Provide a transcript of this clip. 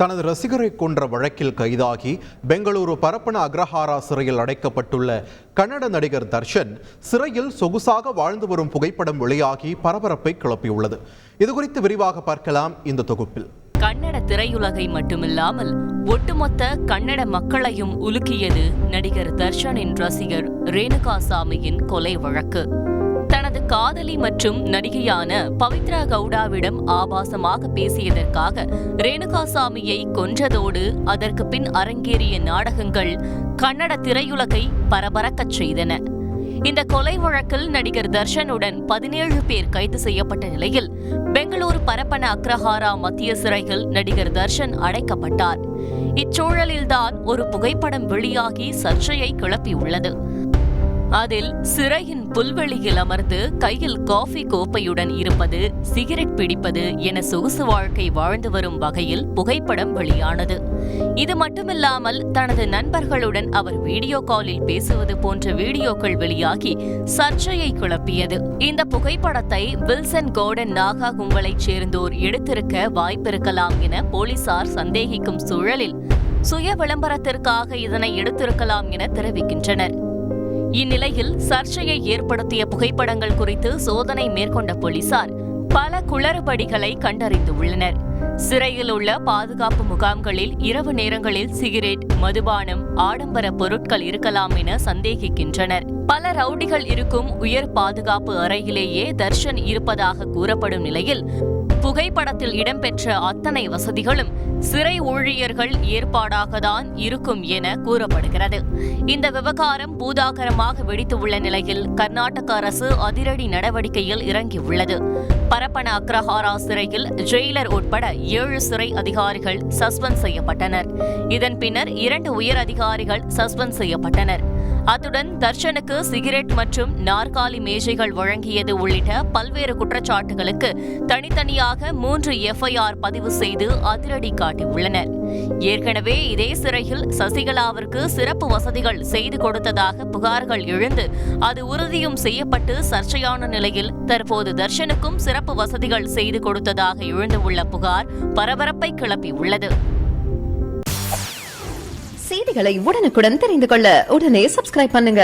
தனது ரசிகரை கொன்ற வழக்கில் கைதாகி பெங்களூரு பரப்பன அக்ரஹாரா சிறையில் அடைக்கப்பட்டுள்ள கன்னட நடிகர் தர்ஷன் சிறையில் சொகுசாக வாழ்ந்து வரும் புகைப்படம் வெளியாகி பரபரப்பை கிளப்பியுள்ளது. இதுகுறித்து விரிவாக பார்க்கலாம் இந்த தொகுப்பில். கன்னட திரையுலகை மட்டுமில்லாமல் ஒட்டுமொத்த கன்னட மக்களையும் உலுக்கியது நடிகர் தர்ஷனின் ரசிகர் ரேணுகாசாமியின் கொலை வழக்கு. தனது காதலி மற்றும் நடிகையான பவித்ரா கவுடாவிடம் ஆபாசமாக பேசியதற்காக ரேணுகாசாமியை கொன்றதோடு அதற்கு பின் அரங்கேறிய நாடகங்கள் கன்னட திரையுலகை பரபரக்கச் செய்தன. இந்த கொலை வழக்கில் நடிகர் தர்ஷனுடன் 17 பேர் கைது செய்யப்பட்ட நிலையில் பெங்களூரு பரப்பன அக்ரஹாரா மத்திய சிறையில் நடிகர் தர்ஷன் அடைக்கப்பட்டார். இச்சூழலில்தான் ஒரு புகைப்படம் வெளியாகி சர்ச்சையை கிளப்பியுள்ளது. அதில் சிறையின் புல்வெளியில் அமர்ந்து கையில் காஃபி கோப்பையுடன் இருப்பது, சிகரெட் பிடிப்பது என சொகுசு வாழ்க்கை வாழ்ந்து வரும் வகையில் புகைப்படம் வெளியானது. இது மட்டுமில்லாமல் தனது நண்பர்களுடன் அவர் வீடியோ காலில் பேசுவது போன்ற வீடியோக்கள் வெளியாகி சர்ச்சையை கிளப்பியது. இந்த புகைப்படத்தை வில்சன் கோர்டன் நாகா கும்பலைச் சேர்ந்தோர் எடுத்திருக்க வாய்ப்பிருக்கலாம் என போலீசார் சந்தேகிக்கும் சூழலில் சுய விளம்பரத்திற்காக இதனை எடுத்திருக்கலாம் என தெரிவிக்கின்றனர். இந்நிலையில் சர்ச்சையை ஏற்படுத்திய புகைப்படங்கள் குறித்து சோதனை மேற்கொண்ட போலீசார் பல குளறுபடிகளை கண்டறிந்துள்ளனர். சிறையில் உள்ள பாதுகாப்பு முகாம்களில் இரவு நேரங்களில் சிகரெட், மதுபானம், ஆடம்பர பொருட்கள் இருக்கலாம் என சந்தேகிக்கின்றனர். பல ரவுடிகள் இருக்கும் உயர் பாதுகாப்பு அறையிலேயே தர்ஷன் இருப்பதாக கூறப்படும் நிலையில் புகைப்படத்தில் இடம்பெற்ற அத்தனை வசதிகளும் சிறை ஊழியர்கள் ஏற்பாடாகத்தான் இருக்கும் என கூறப்படுகிறது. இந்த விவகாரம் பூதாகரமாக வெடித்துள்ள நிலையில் கர்நாடக அரசு அதிரடி நடவடிக்கையில் இறங்கியுள்ளது. பரப்பன அக்ரஹாரா சிறையில் ஜெயிலர் உட்பட 7 சிறை அதிகாரிகள் சஸ்பெண்ட் செய்யப்பட்டனர். இதன் பின்னர் 2 உயர் அதிகாரிகள் சஸ்பெண்ட் செய்யப்பட்டனர். அத்துடன் தர்ஷனுக்கு சிகரெட் மற்றும் நாற்காலி மேஜைகள் வழங்கியது உள்ளிட்ட பல்வேறு குற்றச்சாட்டுகளுக்கு தனித்தனியாக 3 FIR பதிவு செய்து அதிரடி காட்டியுள்ளனர். ஏற்கனவே இதே சிறையில் சசிகலாவிற்கு சிறப்பு வசதிகள் செய்து கொடுத்ததாக புகார்கள் எழுந்து அது உறுதியும் செய்யப்பட்டு சர்ச்சையான நிலையில் தற்போது தர்ஷனுக்கும் சிறப்பு வசதிகள் செய்து கொடுத்ததாக எழுந்துள்ள புகார் பரபரப்பை கிளப்பியுள்ளது. செய்திகளை உடனுக்குடன் தெரிந்து கொள்ள உடனே சப்ஸ்கிரைப் பண்ணுங்க.